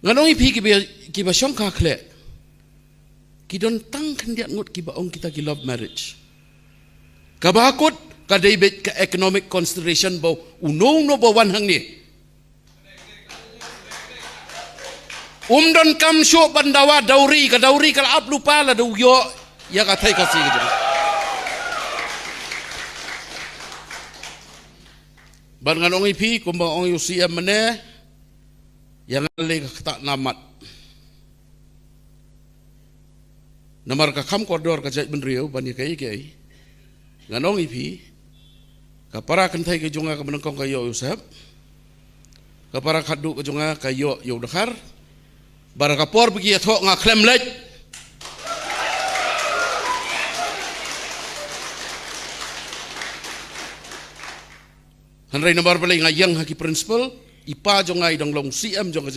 Nganong ipi kiba syong kakle. Kidon tang kendiat ngut kiba ong kita ki love marriage. Kabakut kadebet ka economic consideration bo unong no bawan hang ni. Umdon kam syo bandawa dauri ka ap lupa la do yo ya ka thai ka si ka. Ban nganong ipi kumba ong yusia mene yang le ka tak namat. Namar ka kham koridor ka jai benriu bani kai kai. Nganong ipi kapara kan thai ke junga ka menengkong ka yo usap. Kapara khadu ke junga ka yo dakhar. Bara kapor pergi athok nga klem lej. Hanrai nambar balai ngayang haki principal ipa jongai dong long siam jong